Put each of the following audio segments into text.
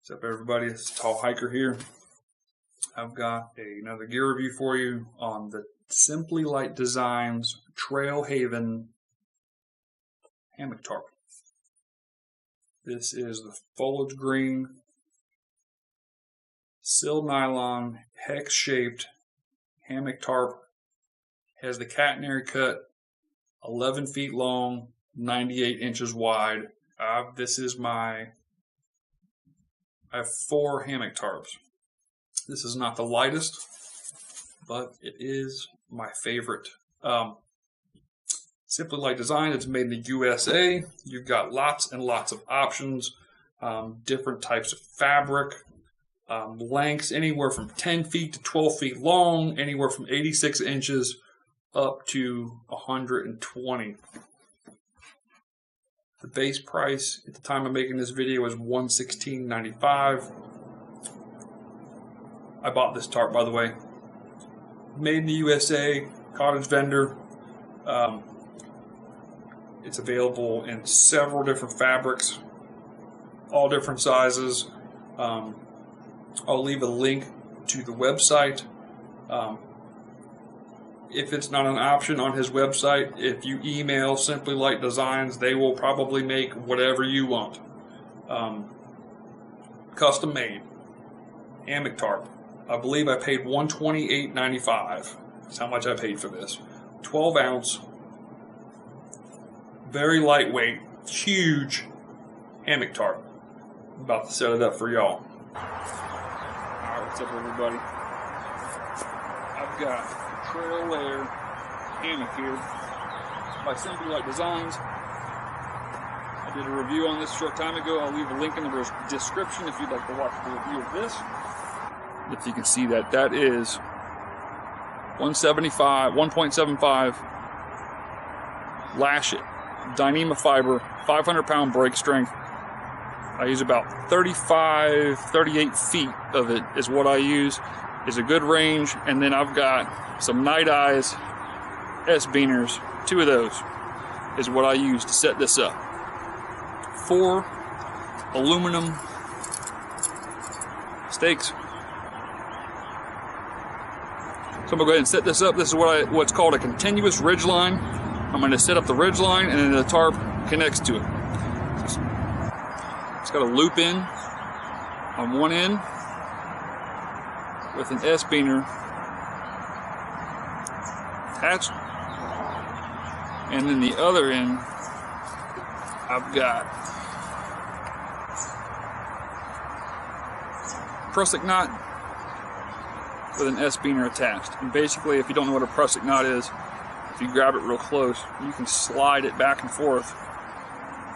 What's up, everybody? It's Tall Hiker here. I've got another gear review for you on the Simply Light Designs Trail Haven Hammock Tarp. This is the foliage green, sil nylon, hex-shaped hammock tarp. Has the catenary cut, 11 feet long, 98 inches wide. I have 4 hammock tarps. This is not the lightest, but it is my favorite. Simply Light Design. It's made in the USA. You've got lots and lots of options, different types of fabric, lengths anywhere from 10 feet to 12 feet long, anywhere from 86 inches up to 120. The base price at the time of making this video is $116.95. I bought this tarp, by the way. Made in the USA, cottage vendor. It's available in several different fabrics, all different sizes. I'll leave a link to the website. If it's not an option on his website, if you email Simply Light Designs, they will probably make whatever you want. Custom made. Hammock tarp. I believe I paid $128.95. That's how much I paid for this. 12 ounce. Very lightweight. Huge hammock tarp. I'm about to set it up for y'all. Alright, what's up, everybody? I've got Trail Lair hammock here by Simply Light Designs. I did a review on this a short time ago. I'll leave a link in the description if you'd like to watch the review of this. If you can see that, that is 1.75 lash it, Dyneema fiber, 500-pound brake strength. I use about 38 feet of it is what I use. Is a good range, and then I've got some Night Eyes S-beaners. 2 of those is what I use to set this up. 4 aluminum stakes. So I'm gonna go ahead and set this up. This is what's called a continuous ridgeline. I'm gonna set up the ridgeline, and then the tarp connects to it. It's got a loop in on one end with an S-beaner attached, and then the other end I've got prusik knot with an S-beaner attached. And basically, if you don't know what a prusik knot is, if you grab it real close, you can slide it back and forth,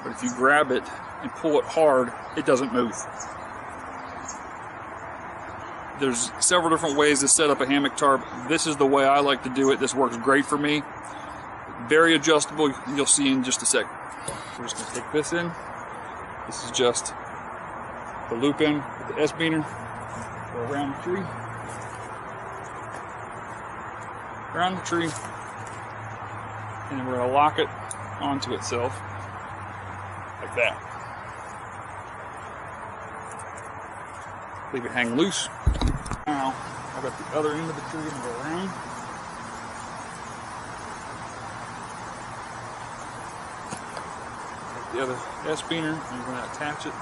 but if you grab it and pull it hard, it doesn't move. There's several different ways to set up a hammock tarp. This is the way I like to do it. This works great for me. Very adjustable. You'll see in just a second. We're just going to take this in. This is just the loop in with the S-beaner. Go around the tree. Around the tree. And then we're going to lock it onto itself like that. Leave it hang loose. Now, I've got the other end of the tree and go around. Take the other S-beaner, and you're going to attach it.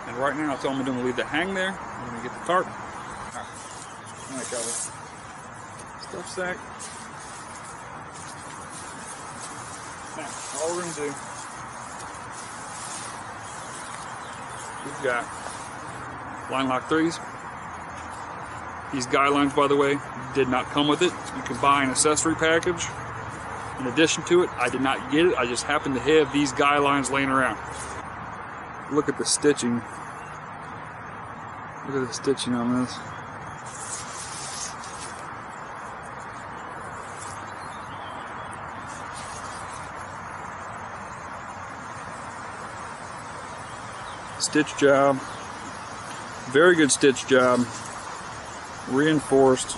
And right now, that's all I'm doing. Leave that hang there. I'm going to get the tarp. Alright, I got a stuff sack. Now, all we're going to do, we've got line lock 3s. These guy lines, by the way, did not come with it. You can buy an accessory package. In addition to it, I did not get it. I just happened to have these guy lines laying around. Look at the stitching. Look at the stitching on this. Stitch job, very good stitch job, reinforced.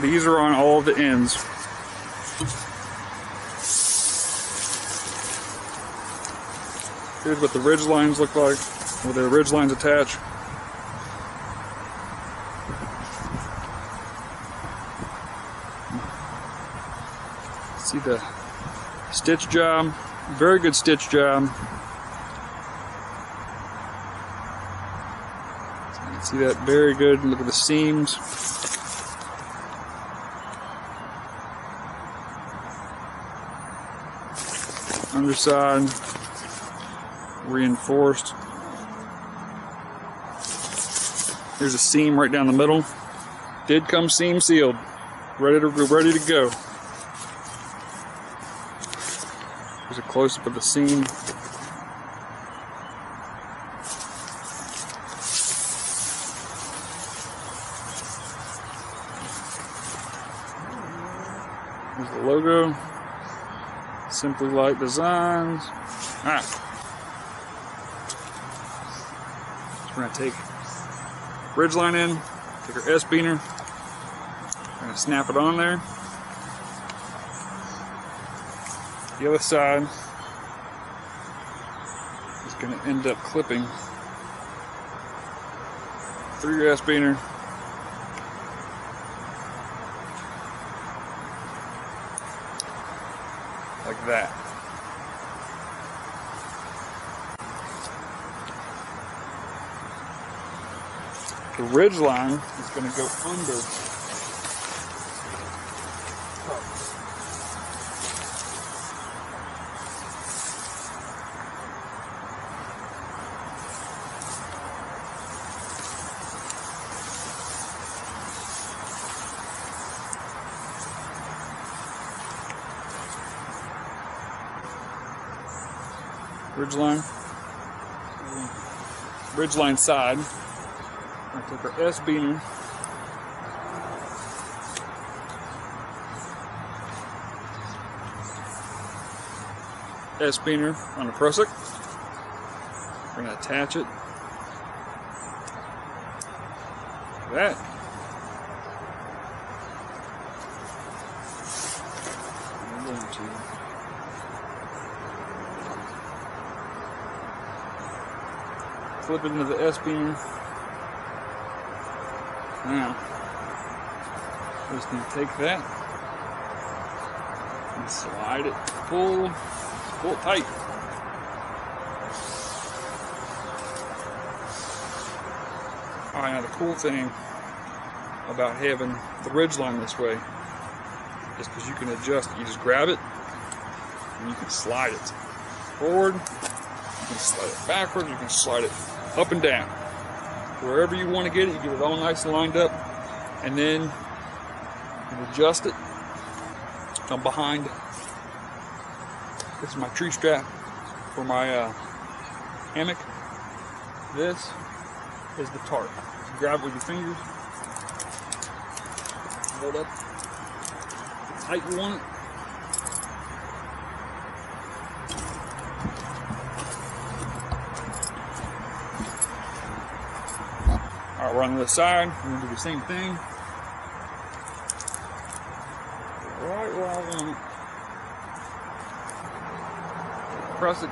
These are on all of the ends. Here's what the ridge lines look like, where the ridge lines attach. See the stitch job, very good stitch job. So you can see that very good. Look at the seams. Underside reinforced. There's a seam right down the middle. Did come seam sealed, ready to go. Here's a close-up of the seam. Here's the logo. Simply Light Designs. Alright. So we're going to take Ridgeline in, take our S-beaner, we're going to snap it on there. The other side is going to end up clipping through your S-beaner. Like that. The ridge line is going to go under. Ridgeline side. I take our S-beaner, on the prusik. We're going to attach it like that. I'm going to flip it into the S-beamer. Now, we just need to take that and slide it, pull it tight. Alright, now the cool thing about having the ridge line this way is because you can adjust. You just grab it and you can slide it forward, you can slide it backwards, you can slide it up and down. Wherever you want to get it, you get it all nice and lined up, and then you adjust it. I'm behind. This is my tree strap for my hammock. This is the tarp. You grab it with your fingers, hold up how tight you want it. Alright, we're on the other side. We're going to do the same thing. Right where I want it. Press it.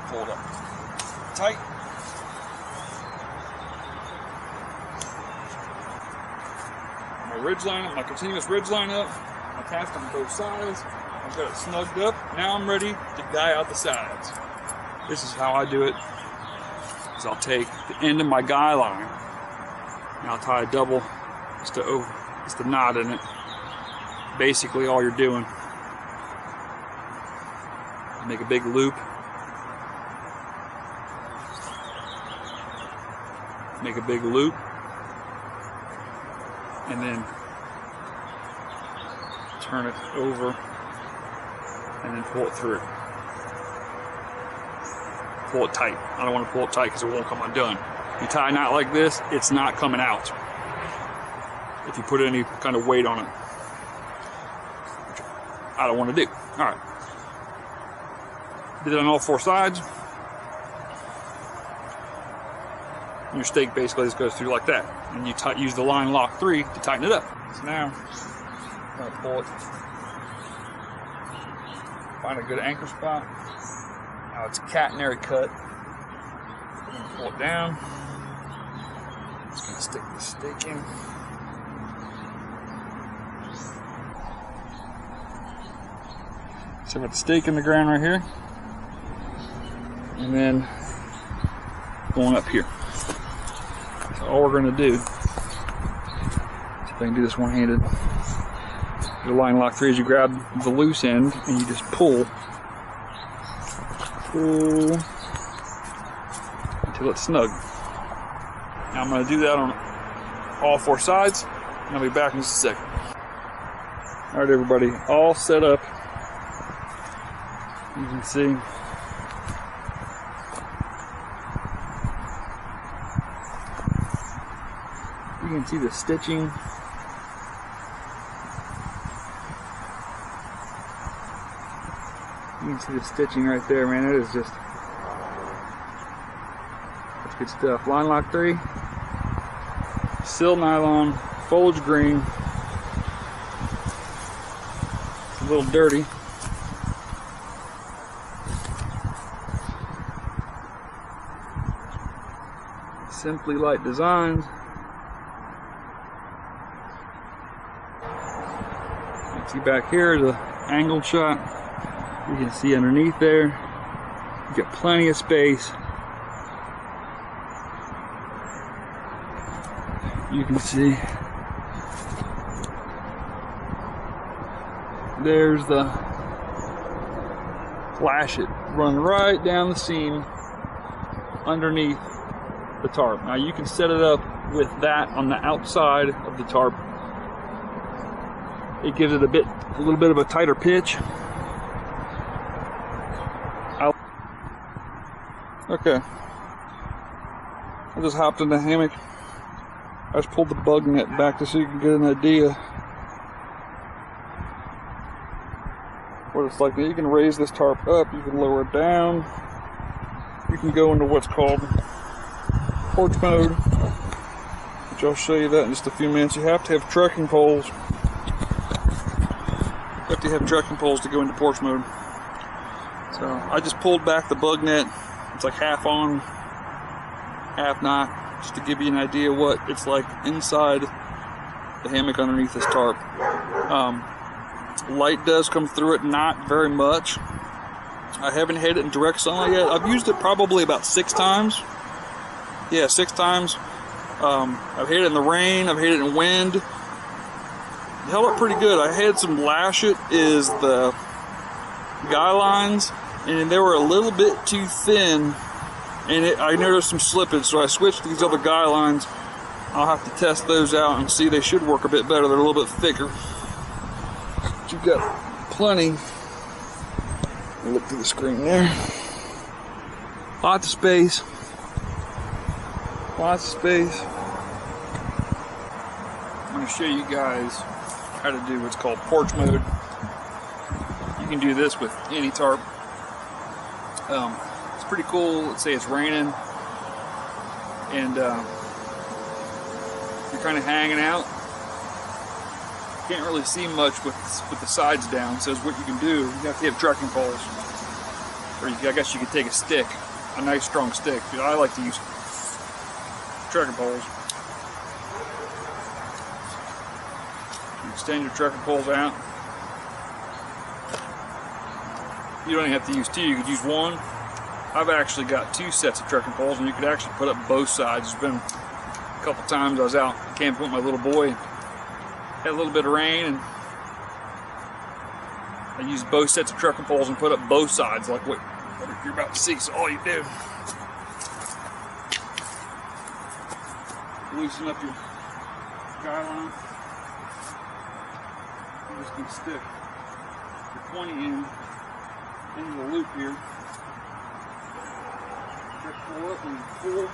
Pull it up. Tight. My ridge line, my continuous ridge line up. Attached on both sides. I've got it snugged up. Now I'm ready to guy out the sides. This is how I do it. I'll take the end of my guy line and I'll tie a double just to knot in it. Basically all you're doing, make a big loop, and then turn it over and then pull it through. Pull it tight. I don't want to pull it tight because it won't come undone. You tie a knot like this, it's not coming out if you put any kind of weight on it, which I don't want to do. Alright. Did it on all four sides. And your stake basically just goes through like that. And you use the line lock 3 to tighten it up. So now, I'm going to pull it Find a good anchor spot. Now it's a catenary cut. Pull it down. Just gonna stick the stake in. So I've got the stake in the ground right here. And then going up here. So all we're gonna do, see if I can do this one-handed. Your line lock 3 is you grab the loose end and you just pull until it's snug. Now I'm going to do that on all 4 sides, and I'll be back in just a second. Alright everybody, all set up. You can see the stitching. You can see the stitching right there, man. It is just, that's good stuff. Line lock 3, silk nylon, foliage green. It's a little dirty. Simply Light Designs. You see back here the angled shot. You can see underneath there, you got plenty of space. You can see there's the flash it run right down the seam underneath the tarp. Now you can set it up with that on the outside of the tarp. It gives it a little bit of a tighter pitch. Okay, I just hopped in the hammock. I just pulled the bug net back just so you can get an idea what it's like. Now you can raise this tarp up, you can lower it down, you can go into what's called porch mode, which I'll show you that in just a few minutes. You have to have trekking poles. You have to have trekking poles to go into porch mode. So I just pulled back the bug net. It's like half on, half not, just to give you an idea what it's like inside the hammock underneath this tarp. Light does come through it, not very much. I haven't had it in direct sunlight yet. I've used it probably about 6 times. Yeah, 6 times. I've had it in the rain, I've had it in wind. It held up pretty good. I had some lash it is the guy lines, and they were a little bit too thin, and I noticed some slippage, so I switched to these other guy lines. I'll have to test those out and see. They should work a bit better. They're a little bit thicker. But you've got plenty. Look through the screen there. Lots of space. Lots of space. I'm going to show you guys how to do what's called porch mode. You can do this with any tarp. It's pretty cool. Let's say it's raining and you're kind of hanging out. Can't really see much with the sides down. So what you can do, you have to have trekking poles, or I guess you could take a stick, a nice strong stick. I like to use trekking poles. You extend your trekking poles out. You don't even have to use 2, you could use 1. I've actually got 2 sets of trekking poles, and you could actually put up both sides. There's been a couple times I was out camping with my little boy, had a little bit of rain, and I used both sets of trekking poles and put up both sides like what you're about to see. So all you do, loosen up your guy line. You're just going to stick your pointy end into the loop here. Just pull up and pull it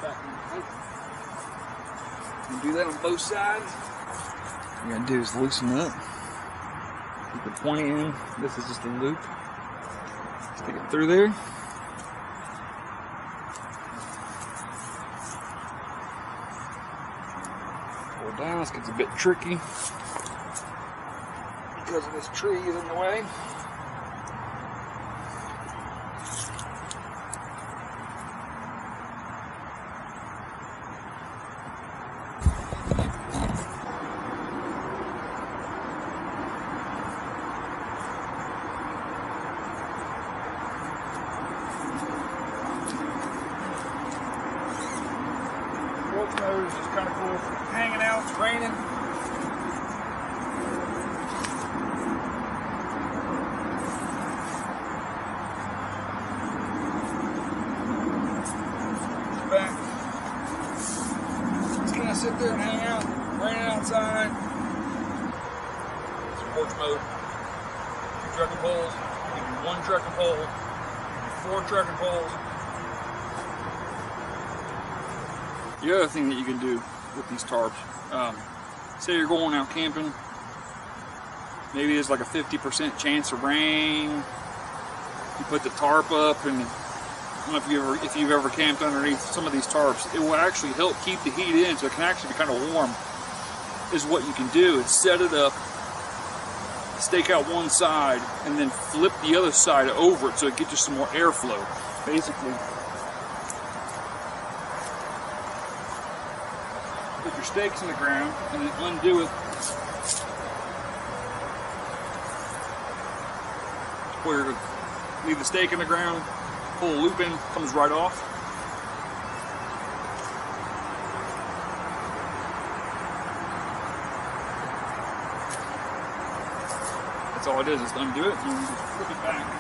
back in. You do that on both sides. What you're going to do is loosen up. Keep the pointy end. This is just a loop. Stick it through there. Pull it down. This gets a bit tricky. because of this tree is in the way. Porch mode is just kind of cool for hanging out, it's raining. Back. Just kind of sit there and hang out, raining outside. It's porch mode. 2 trekking poles. You can do 1 trekking pole. You can do 4 trekking poles. The other thing that you can do with these tarps, say you're going out camping, maybe there's like a 50% chance of rain. You put the tarp up, and I don't know if you've ever camped underneath some of these tarps, it will actually help keep the heat in, so it can actually be kind of warm. Is what you can do is set it up, stake out one side, and then flip the other side over it so it gets you some more airflow. Basically, put your stakes in the ground and then undo it where you're going to leave the stake in the ground, pull a loop in, comes right off. That's all it is, just undo it and you just flip it back.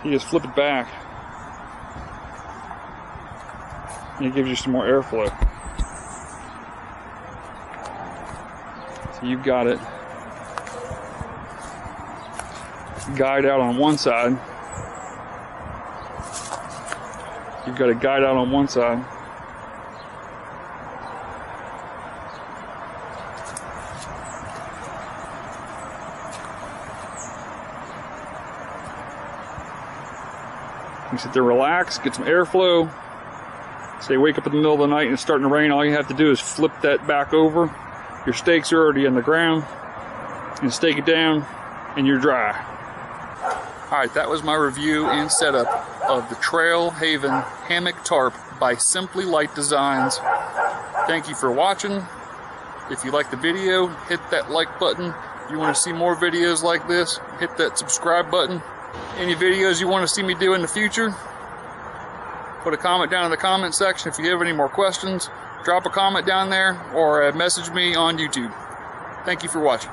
You just flip it back and it gives you some more airflow. So you've got it guide out on one side. You've got a guide out on one side. You sit there, relax, get some airflow. Say wake up in the middle of the night and it's starting to rain, all you have to do is flip that back over. Your stakes are already in the ground. And stake it down and you're dry. Alright, that was my review and setup of the Trail Haven Hammock Tarp by Simply Light Designs. Thank you for watching. If you like the video, hit that like button. If you want to see more videos like this, hit that subscribe button. Any videos you want to see me do in the future, put a comment down in the comment section. If you have any more questions, drop a comment down there or message me on YouTube. Thank you for watching.